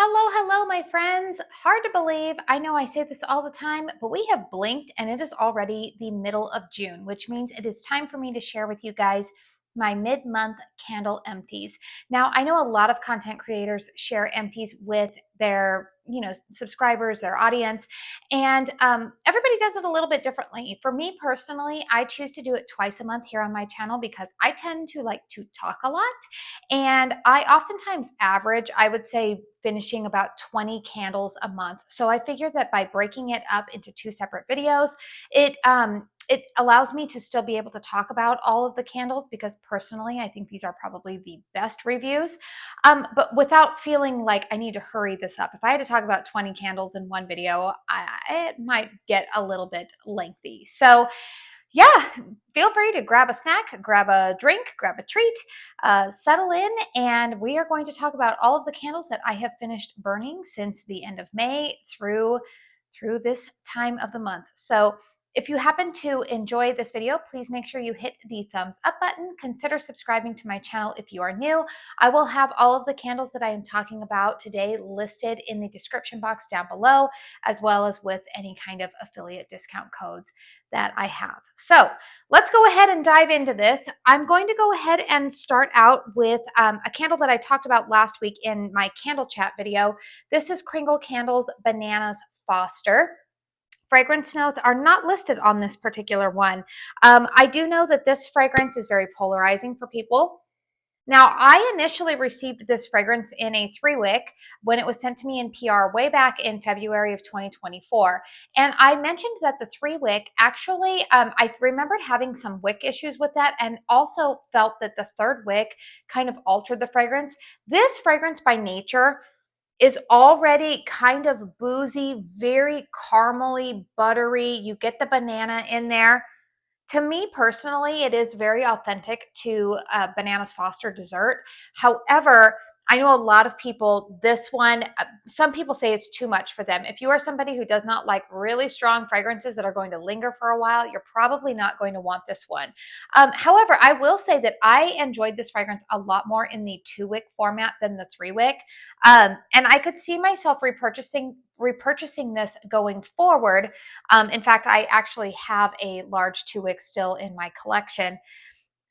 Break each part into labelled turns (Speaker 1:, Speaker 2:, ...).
Speaker 1: Hello, hello, my friends. Hard to believe. I know I say this all the time, but we have blinked and it is already the middle of June, which means it is time for me to share with you guys my mid-month candle empties. Now, I know a lot of content creators share empties with their subscribers, their audience, and everybody does it a little bit differently. For me personally, I choose to do it twice a month here on my channel because I tend to like to talk a lot. And I oftentimes average, I would say, finishing about 20 candles a month. So I figured that by breaking it up into two separate videos, it allows me to still be able to talk about all of the candles because personally, I think these are probably the best reviews, but without feeling like I need to hurry this up. If I had to talk about 20 candles in one video, it might get a little bit lengthy. So yeah, feel free to grab a snack, grab a drink, grab a treat, settle in, and we are going to talk about all of the candles that I have finished burning since the end of May through this time of the month. So if you happen to enjoy this video, please make sure you hit the thumbs up button. Consider subscribing to my channel if you are new. I will have all of the candles that I am talking about today listed in the description box down below, as well as with any kind of affiliate discount codes that I have. So let's go ahead and dive into this. I'm going to go ahead and start out with a candle that I talked about last week in my candle chat video. This is KRINGLE Candles Bananas Foster. Fragrance notes are not listed on this particular one. I do know that this fragrance is very polarizing for people. Now, I initially received this fragrance in a 3-wick when it was sent to me in PR way back in February of 2024. And I mentioned that the 3-wick actually, I remembered having some wick issues with that and also felt that the third wick kind of altered the fragrance. This fragrance by nature is already kind of boozy, very caramely, buttery. You get the banana in there. To me personally, it is very authentic to Bananas Foster dessert. However, I know a lot of people, this one, some people say it's too much for them. If you are somebody who does not like really strong fragrances that are going to linger for a while, you're probably not going to want this one. However, I will say that I enjoyed this fragrance a lot more in the 2-wick format than the 3-wick. And I could see myself repurchasing this going forward. In fact, I actually have a large 2-wick still in my collection.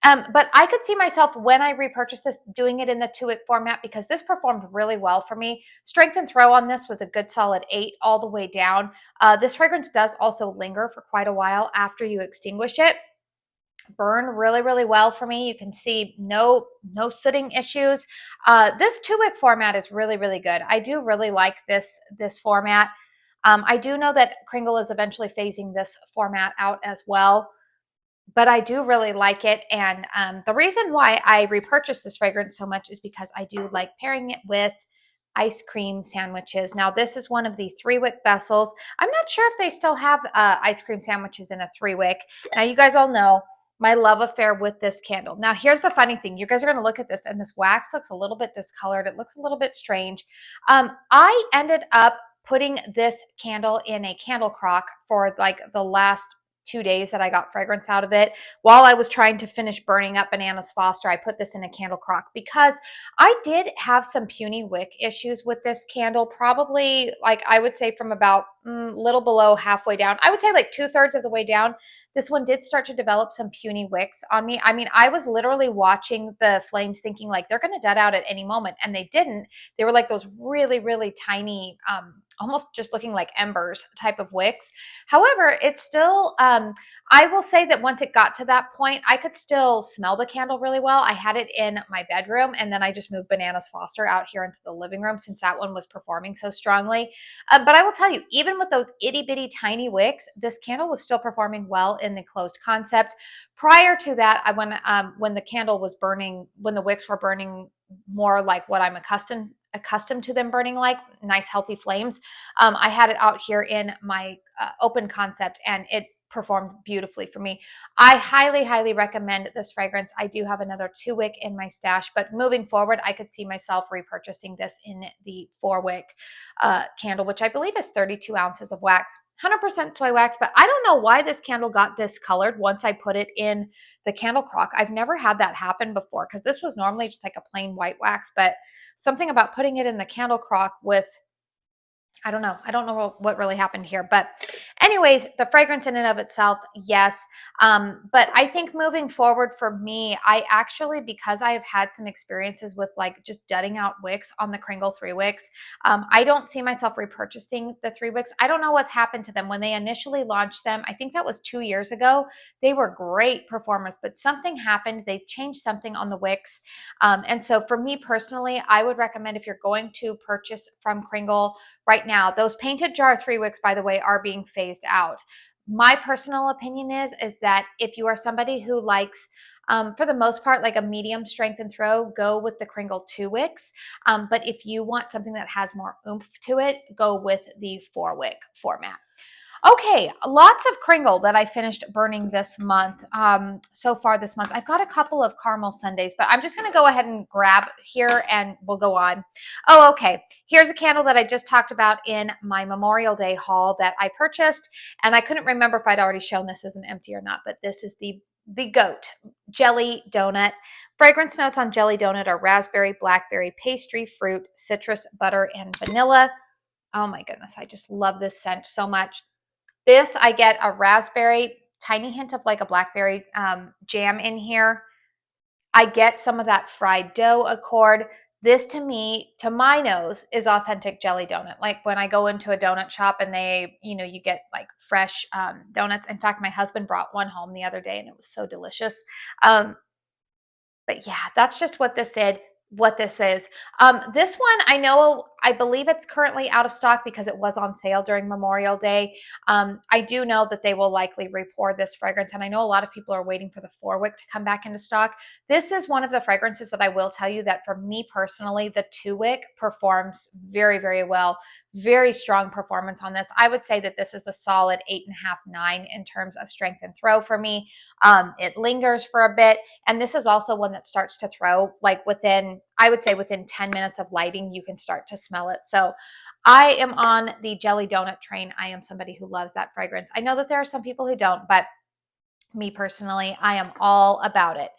Speaker 1: But I could see myself when I repurchased this doing it in the 2-wick format because this performed really well for me. Strength and throw on this was a good solid 8 all the way down. This fragrance does also linger for quite a while after you extinguish it. Burn really, really well for me. You can see no sooting issues. This 2-wick format is really, really good. I do really like this format. I do know that KRINGLE is eventually phasing this format out as well, but I do really like it. And the reason why I repurchased this fragrance so much is because I do like pairing it with ice cream sandwiches. Now, this is one of the 3-wick vessels. I'm not sure if they still have ice cream sandwiches in a 3-wick. Now, you guys all know my love affair with this candle. Now, here's the funny thing. You guys are going to look at this, and this wax looks a little bit discolored. It looks a little bit strange. I ended up putting this candle in a candle crock for like the last 2 days that I got fragrance out of it. While I was trying to finish burning up Bananas Foster, I put this in a candle crock because I did have some puny wick issues with this candle, probably like I would say from about little below halfway down. I would say like 2/3 of the way down. This one did start to develop some puny wicks on me. I mean, I was literally watching the flames thinking like they're going to dead out at any moment, and they didn't. They were like those really, really tiny, almost just looking like embers type of wicks. However, it's still, I will say that once it got to that point, I could still smell the candle really well. I had it in my bedroom, and then I just moved Bananas Foster out here into the living room since that one was performing so strongly. But I will tell you, even with those itty bitty tiny wicks, this candle was still performing well in the closed concept. Prior to that, when the candle was burning, when the wicks were burning more like what I'm accustomed to them burning, like nice healthy flames, I had it out here in my open concept, and performed beautifully for me. I highly, highly recommend this fragrance. I do have another 2-wick in my stash, but moving forward, I could see myself repurchasing this in the 4-wick candle, which I believe is 32 ounces of wax, 100% soy wax. But I don't know why this candle got discolored once I put it in the candle crock. I've never had that happen before because this was normally just like a plain white wax, but something about putting it in the candle crock with, I don't know. I don't know what really happened here. But anyways, the fragrance in and of itself, yes. But I think moving forward for me, I actually, because I have had some experiences with like just dudding out wicks on the KRINGLE 3 wicks, I don't see myself repurchasing the 3 wicks. I don't know what's happened to them. When they initially launched them, I think that was 2 years ago, they were great performers, but something happened. They changed something on the wicks. And so for me personally, I would recommend if you're going to purchase from KRINGLE, right now, those painted jar 3 wicks, by the way, are being phased out. My personal opinion is that if you are somebody who likes, for the most part, like a medium strength and throw, go with the KRINGLE 2 wicks. But if you want something that has more oomph to it, go with the 4-wick format. Okay, lots of KRINGLE that I finished burning this month. So far this month, I've got a couple of caramel sundaes, but I'm just going to go ahead and grab here and we'll go on. Oh, okay. Here's a candle that I just talked about in my Memorial Day haul that I purchased, and I couldn't remember if I'd already shown this as an empty or not, but this is the GOAT Jelly Donut. Fragrance notes on Jelly Donut are raspberry, blackberry, pastry, fruit, citrus, butter, and vanilla. Oh my goodness, I just love this scent so much. This, I get a raspberry, tiny hint of like a blackberry jam in here. I get some of that fried dough accord. This to me, to my nose, is authentic jelly donut. Like when I go into a donut shop and they, you get like fresh donuts. In fact, my husband brought one home the other day and it was so delicious. But yeah, that's just what this is. This one, I believe it's currently out of stock because it was on sale during Memorial Day. I do know that they will likely repour this fragrance, and I know a lot of people are waiting for the 4-wick to come back into stock. This is one of the fragrances that I will tell you that for me personally, the 2-wick performs very, very well. Very strong performance on this. I would say that this is a solid 8.5, 9 in terms of strength and throw for me. It lingers for a bit. And this is also one that starts to throw like I would say within 10 minutes of lighting, you can start to smell it. So I am on the jelly donut train. I am somebody who loves that fragrance. I know that there are some people who don't, but me personally, I am all about it.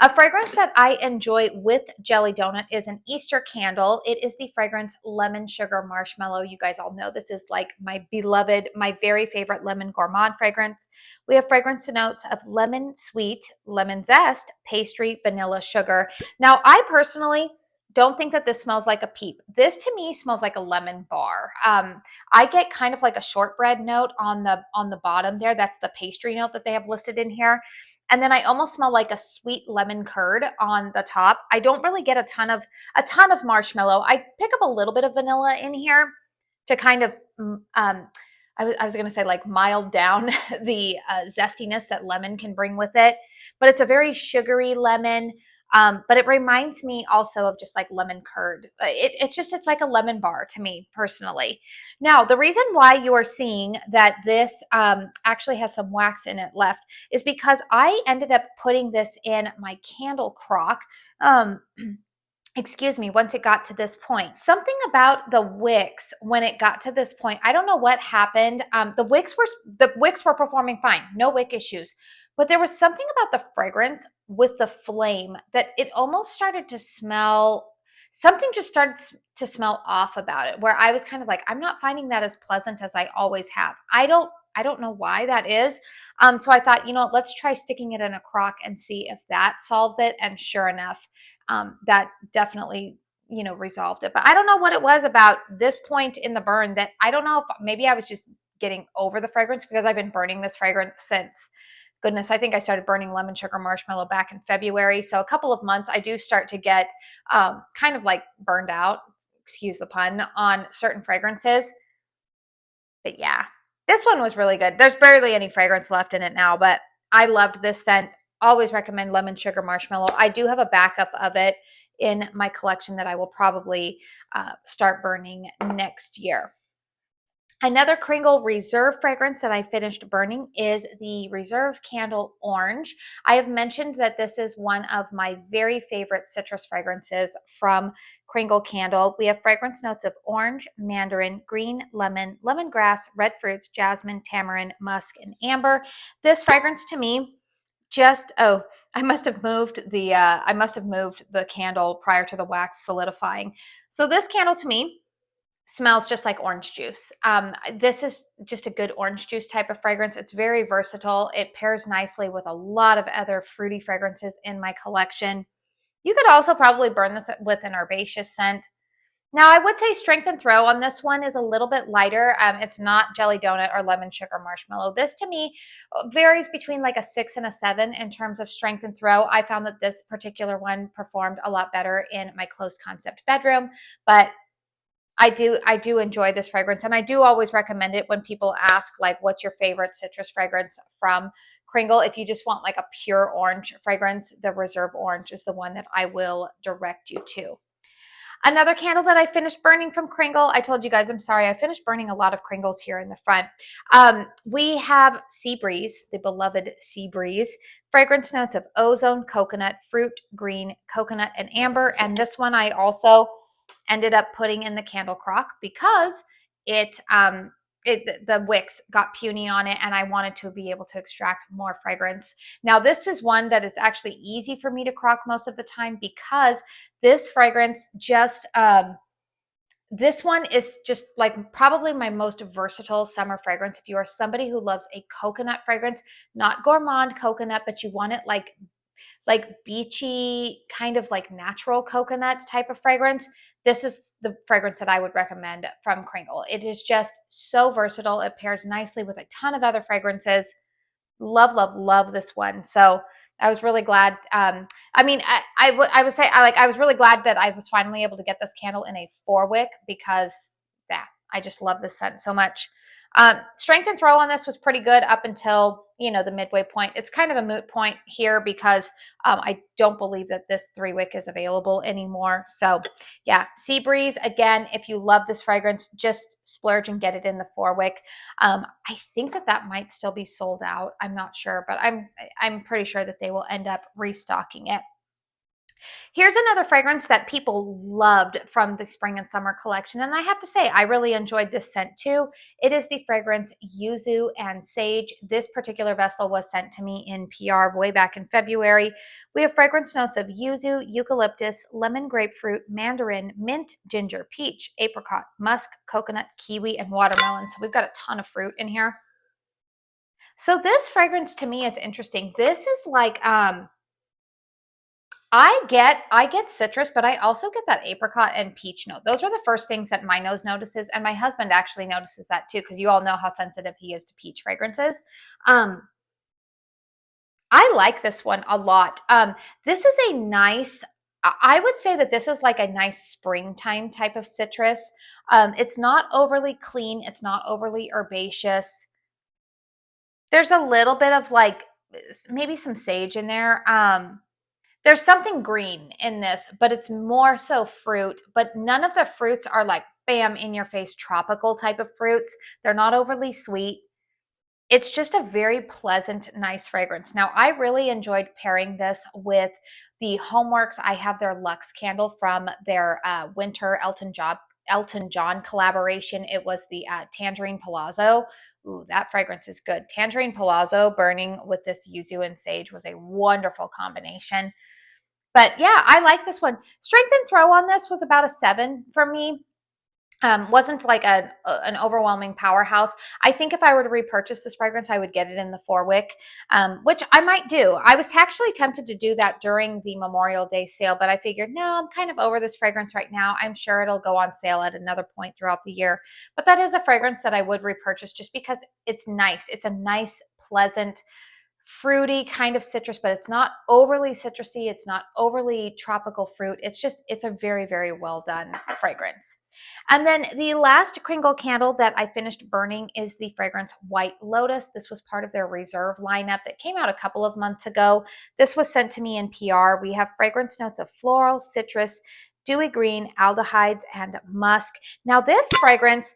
Speaker 1: A fragrance that I enjoy with Jelly Donut is an Easter candle. It is the fragrance Lemon Sugar Marshmallow. You guys all know this is like my beloved, my very favorite lemon gourmand fragrance. We have fragrance notes of lemon sweet, lemon zest, pastry, vanilla, sugar. Now, I personally don't think that this smells like a peep. This to me smells like a lemon bar. I get kind of like a shortbread note on the bottom there. That's the pastry note that they have listed in here. And then I almost smell like a sweet lemon curd on the top. I don't really get a ton of marshmallow. I pick up a little bit of vanilla in here to kind of, I was going to say like mild down the zestiness that lemon can bring with it. But it's a very sugary lemon. But it reminds me also of just like lemon curd. It's like a lemon bar to me personally. Now, the reason why you are seeing that this actually has some wax in it left is because I ended up putting this in my candle crock. Excuse me, once it got to this point. Something about the wicks when it got to this point, I don't know what happened. The wicks were performing fine, no wick issues. But there was something about the fragrance with the flame that it almost started to smell, something just started to smell off about it, where I was kind of like, I'm not finding that as pleasant as I always have. I don't know why that is. So I thought, let's try sticking it in a crock and see if that solves it. And sure enough, that definitely, resolved it. But I don't know what it was about this point in the burn that I don't know if maybe I was just getting over the fragrance because I've been burning this fragrance since, goodness, I think I started burning Lemon Sugar Marshmallow back in February. So a couple of months, I do start to get kind of like burned out, excuse the pun, on certain fragrances. But yeah, this one was really good. There's barely any fragrance left in it now, but I loved this scent. Always recommend Lemon Sugar Marshmallow. I do have a backup of it in my collection that I will probably start burning next year. Another KRINGLE Reserve fragrance that I finished burning is the Reserve Candle Orange. I have mentioned that this is one of my very favorite citrus fragrances from KRINGLE Candle. We have fragrance notes of orange, mandarin, green, lemon, lemongrass, red fruits, jasmine, tamarind, musk, and amber. This fragrance to me just I must have moved the candle prior to the wax solidifying. So this candle to me smells just like orange juice. This is just a good orange juice type of fragrance. It's very versatile. It pairs nicely with a lot of other fruity fragrances in my collection. You could also probably burn this with an herbaceous scent. Now, I would say strength and throw on this one is a little bit lighter. It's not jelly donut or lemon sugar marshmallow. This to me varies between like a 6 and a 7 in terms of strength and throw. I found that this particular one performed a lot better in my closed concept bedroom, but I do enjoy this fragrance, and I do always recommend it when people ask like what's your favorite citrus fragrance from KRINGLE. If you just want like a pure orange fragrance, the Reserve Orange is the one that I will direct you to. Another candle that I finished burning from KRINGLE, I told you guys, I'm sorry, I finished burning a lot of KRINGLEs here in the front. We have Seab Breeze, the beloved Seab Breeze, fragrance notes of ozone, coconut, fruit, green, coconut, and amber. And this one I also ended up putting in the candle crock because the wicks got puny on it, and I wanted to be able to extract more fragrance. Now, this is one that is actually easy for me to crock most of the time because this fragrance just this one is just like probably my most versatile summer fragrance. If you are somebody who loves a coconut fragrance, not gourmand coconut, but you want it like beachy, kind of like natural coconut type of fragrance, this is the fragrance that I would recommend from KRINGLE. It is just so versatile. It pairs nicely with a ton of other fragrances. Love, love, love this one. So I was really glad. I would say I was really glad that I was finally able to get this candle in a 4-wick because yeah, I just love this scent so much. Strength and throw on this was pretty good up until, the midway point. It's kind of a moot point here because I don't believe that this 3-wick is available anymore. So yeah, Sea Breeze, again, if you love this fragrance, just splurge and get it in the 4-wick. I think that might still be sold out. I'm not sure, but I'm pretty sure that they will end up restocking it. Here's another fragrance that people loved from the spring and summer collection, and I have to say, I really enjoyed this scent too. It is the fragrance Yuzu Sage. This particular vessel was sent to me in PR way back in February. We have fragrance notes of yuzu, eucalyptus, lemon grapefruit, mandarin, mint, ginger, peach, apricot, musk, coconut, kiwi, and watermelon. So we've got a ton of fruit in here. So this fragrance to me is interesting. This is like I get citrus, but I also get that apricot and peach note. Those are the first things that my nose notices, and my husband actually notices that too, because you all know how sensitive he is to peach fragrances. I like this one a lot. This is a nice, I would say that this is like a nice springtime type of citrus. It's not overly clean. It's not overly herbaceous. There's a little bit of like maybe some sage in there. There's something green in this, but it's more so fruit, but none of the fruits are like bam in your face tropical type of fruits. They're not overly sweet. It's just a very pleasant, nice fragrance. Now, I really enjoyed pairing this with the Homeworks. I have their Luxe candle from their winter Elton John collaboration. It was the Tangerine Palazzo. Ooh, that fragrance is good. Tangerine Palazzo burning with this Yuzu and Sage was a wonderful combination. But yeah, I like this one. Strength and throw on this was about a 7 for me. Wasn't like an overwhelming powerhouse. I think if I were to repurchase this fragrance, I would get it in the 4-wick, which I might do. I was actually tempted to do that during the Memorial Day sale, but I figured, no, I'm kind of over this fragrance right now. I'm sure it'll go on sale at another point throughout the year. But that is a fragrance that I would repurchase just because it's nice. It's a nice, pleasant, fruity kind of citrus, but it's not overly citrusy. It's not overly tropical fruit. It's a very, very well done fragrance. And then the last KRINGLE candle that I finished burning is the fragrance White Lotus. This was part of their Reserve lineup that came out a couple of months ago. This was sent to me in PR. We have fragrance notes of floral, citrus, dewy green, aldehydes, and musk. Now this fragrance,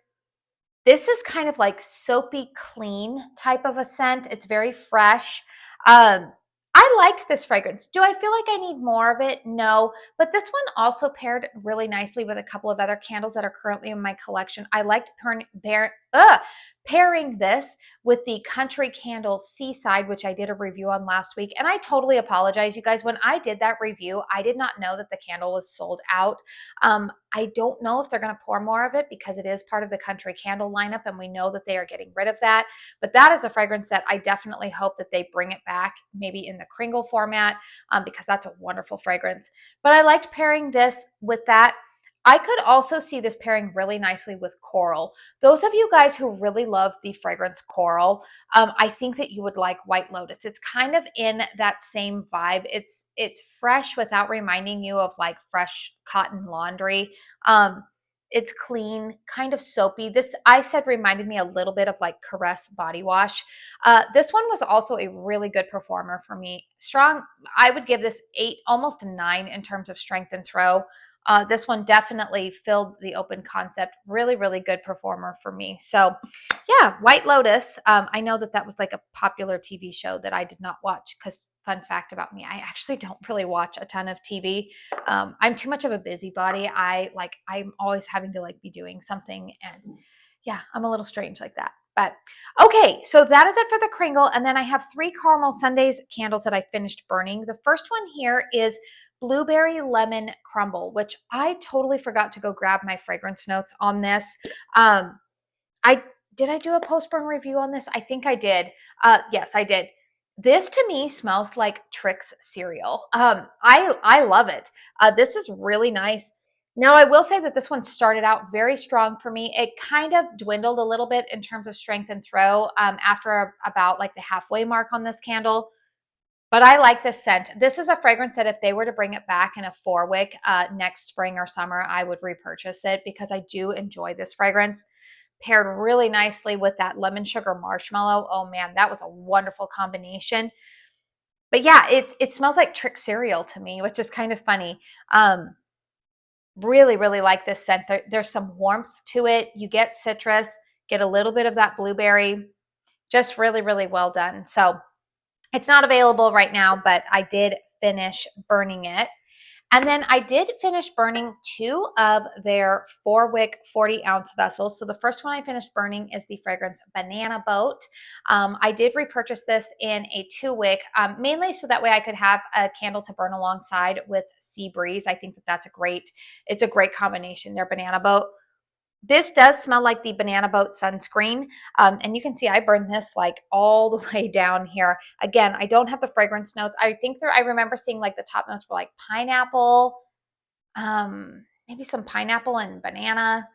Speaker 1: This is kind of like soapy clean type of a scent. It's very fresh. I liked this fragrance. Do I feel like I need more of it? No, but this one also paired really nicely with a couple of other candles that are currently in my collection. I liked pairing this with the Country Candle Seaside, which I did a review on last week. And I totally apologize, you guys. When I did that review, I did not know that the candle was sold out. I don't know if they're going to pour more of it because it is part of the Country Candle lineup, and we know that they are getting rid of that. But that is a fragrance that I definitely hope that they bring it back, maybe in the KRINGLE format, because that's a wonderful fragrance. But I liked pairing this with that. I could also see this pairing really nicely with Coral. Those of you guys who really love the fragrance Coral, I think that you would like White Lotus. It's kind of in that same vibe. It's fresh without reminding you of like fresh cotton laundry. It's clean, kind of soapy. This, I said, reminded me a little bit of like Caress body wash. This one was also a really good performer for me. Strong, I would give this 8, almost a 9 in terms of strength and throw. This one definitely filled the open concept. Really, really good performer for me. So yeah, White Lotus. I know that that was like a popular TV show that I did not watch because, fun fact about me, I actually don't really watch a ton of TV. I'm too much of a busybody. I'm always having to like be doing something, and yeah, I'm a little strange like that. But okay, so that is it for the KRINGLE. And then I have 3 Caramel Sundays candles that I finished burning. The first one here is Blueberry Lemon Crumble, which I totally forgot to go grab my fragrance notes on this. I did I do a post-burn review on this? I think I did. Yes, I did. This to me smells like Trix cereal. I love it. This is really nice. Now, I will say that this one started out very strong for me. It kind of dwindled a little bit in terms of strength and throw after about like the halfway mark on this candle. But I like this scent. This is a fragrance that if they were to bring it back in a 4-wick next spring or summer, I would repurchase it because I do enjoy this fragrance. Paired really nicely with that lemon sugar marshmallow. Oh man, that was a wonderful combination. But yeah, it smells like Trick cereal to me, which is kind of funny. Really, really like this scent. There's some warmth to it. You get citrus, get a little bit of that blueberry. Just really, really well done. So it's not available right now, but I did finish burning it. And then I did finish burning 2 of their 4-wick 40-ounce vessels. So the first one I finished burning is the fragrance Banana Boat. I did repurchase this in a 2-wick, mainly so that way I could have a candle to burn alongside with Seab Breeze. I think that it's a great combination, their Banana Boat. This does smell like the Banana Boat sunscreen. And you can see I burned this like all the way down here. Again, I don't have the fragrance notes. I remember seeing like the top notes were like pineapple, maybe some pineapple and banana.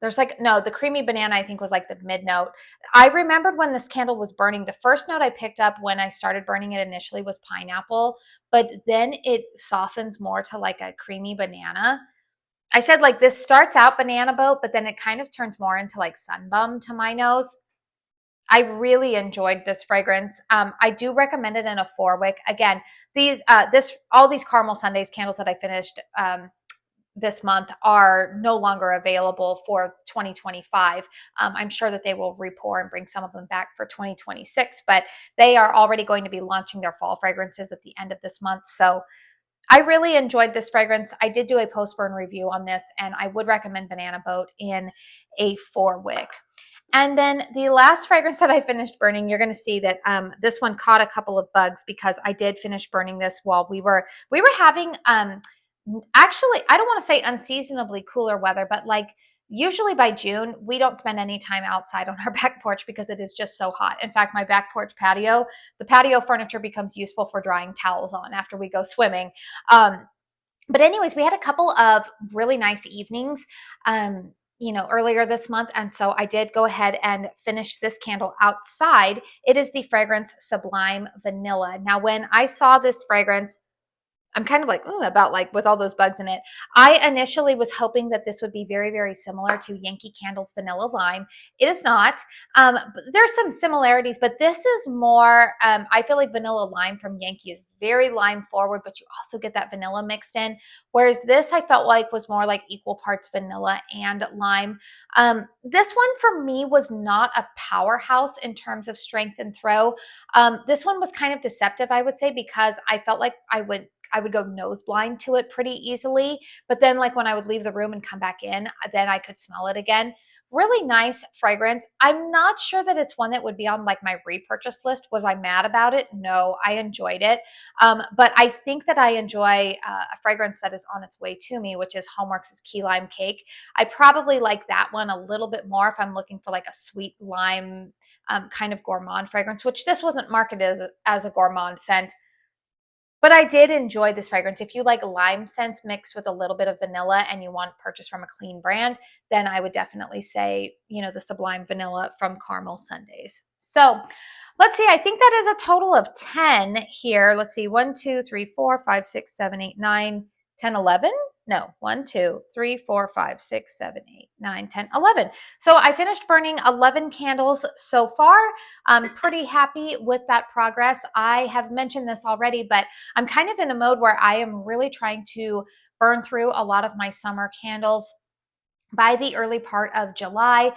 Speaker 1: There's like, no, the creamy banana I think was like the mid note. I remembered when this candle was burning, the first note I picked up when I started burning it initially was pineapple, but then it softens more to like a creamy banana. I said like this starts out Banana Boat, but then it kind of turns more into like Sunbum to my nose. I really enjoyed this fragrance. I do recommend it in a 4-wick. Again, all these Caramel Sundays candles that I finished this month are no longer available for 2025. I'm sure that they will repour and bring some of them back for 2026, but they are already going to be launching their fall fragrances at the end of this month. So I really enjoyed this fragrance. I did do a post-burn review on this, and I would recommend Banana Boat in a 4-wick. And then the last fragrance that I finished burning, you're going to see that this one caught a couple of bugs because I did finish burning this while we were having actually, I don't want to say unseasonably cooler weather, but like usually by June, we don't spend any time outside on our back porch because it is just so hot. In fact, my back porch patio, the patio furniture becomes useful for drying towels on after we go swimming. But anyways, we had a couple of really nice evenings, earlier this month. And so I did go ahead and finish this candle outside. It is the fragrance Sublime Vanilla. Now, when I saw this fragrance, I'm kind of like, ooh, about like with all those bugs in it. I initially was hoping that this would be very, very similar to Yankee Candle's Vanilla Lime. It is not. There's some similarities, but this is more, I feel like Vanilla Lime from Yankee is very lime forward, but you also get that vanilla mixed in. Whereas this I felt like was more like equal parts vanilla and lime. This one for me was not a powerhouse in terms of strength and throw. This one was kind of deceptive, I would say, because I felt like I would go nose blind to it pretty easily. But then, like when I would leave the room and come back in, then I could smell it again. Really nice fragrance. I'm not sure that it's one that would be on like my repurchase list. Was I mad about it? No, I enjoyed it. But I think that I enjoy a fragrance that is on its way to me, which is Homeworks' Key Lime Cake. I probably like that one a little bit more if I'm looking for like a sweet lime kind of gourmand fragrance, which this wasn't marketed as a gourmand scent. But I did enjoy this fragrance. If you like lime scents mixed with a little bit of vanilla and you want to purchase from a clean brand, then I would definitely say, the Sublime Vanilla from Caramel Sundays. So let's see. I think that is a total of 10 here. Let's see. 1, 2, 3, 4, 5, 6, 7, 8, 9, 10, 11. No, 1, 2, 3, 4, 5, 6, 7, 8, 9, 10, 11. So I finished burning 11 candles so far. I'm pretty happy with that progress. I have mentioned this already, but I'm kind of in a mode where I am really trying to burn through a lot of my summer candles by the early part of July,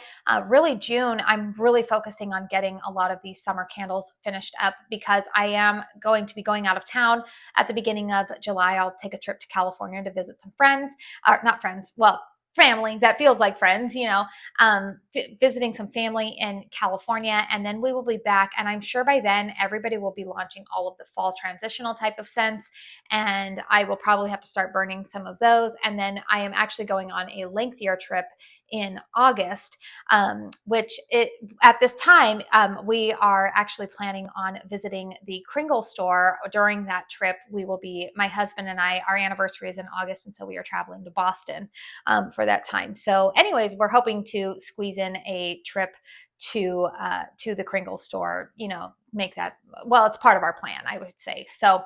Speaker 1: really June. I'm really focusing on getting a lot of these summer candles finished up because I am going to be going out of town at the beginning of July. I'll take a trip to California to visit some friends, or not friends, well, family that feels like friends, visiting some family in California. And then we will be back. And I'm sure by then everybody will be launching all of the fall transitional type of scents. And I will probably have to start burning some of those. And then I am actually going on a lengthier trip in August, at this time, we are actually planning on visiting the KRINGLE store. During that trip, my husband and I, our anniversary is in August. And so we are traveling to Boston for that time. So anyways, we're hoping to squeeze in a trip to the KRINGLE store, make that, well, it's part of our plan, I would say. So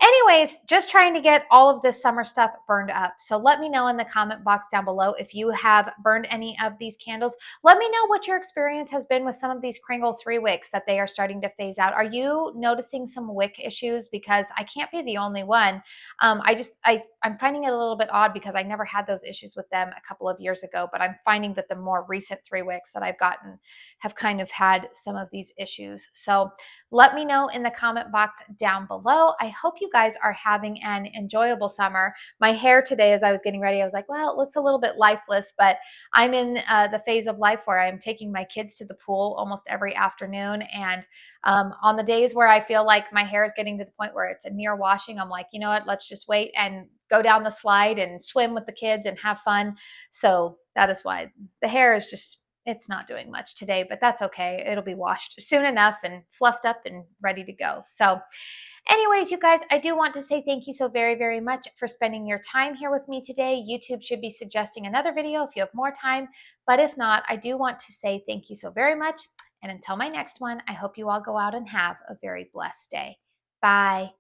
Speaker 1: anyways, just trying to get all of this summer stuff burned up. So let me know in the comment box down below if you have burned any of these candles. Let me know what your experience has been with some of these KRINGLE 3 wicks that they are starting to phase out. Are you noticing some wick issues? Because I can't be the only one. I'm finding it a little bit odd because I never had those issues with them a couple of years ago, but I'm finding that the more recent 3 wicks that I've gotten have kind of had some of these issues. So let me know in the comment box down below. I hope you guys are having an enjoyable summer. My hair today, as I was getting ready, I was like, well, it looks a little bit lifeless, but I'm in the phase of life where I'm taking my kids to the pool almost every afternoon. And on the days where I feel like my hair is getting to the point where it's a near washing, I'm like, you know what, let's just wait and go down the slide and swim with the kids and have fun. So that is why the hair is just, it's not doing much today, but that's okay. It'll be washed soon enough and fluffed up and ready to go. So anyways, you guys, I do want to say thank you so very, very much for spending your time here with me today. YouTube should be suggesting another video if you have more time, but if not, I do want to say thank you so very much. And until my next one, I hope you all go out and have a very blessed day. Bye.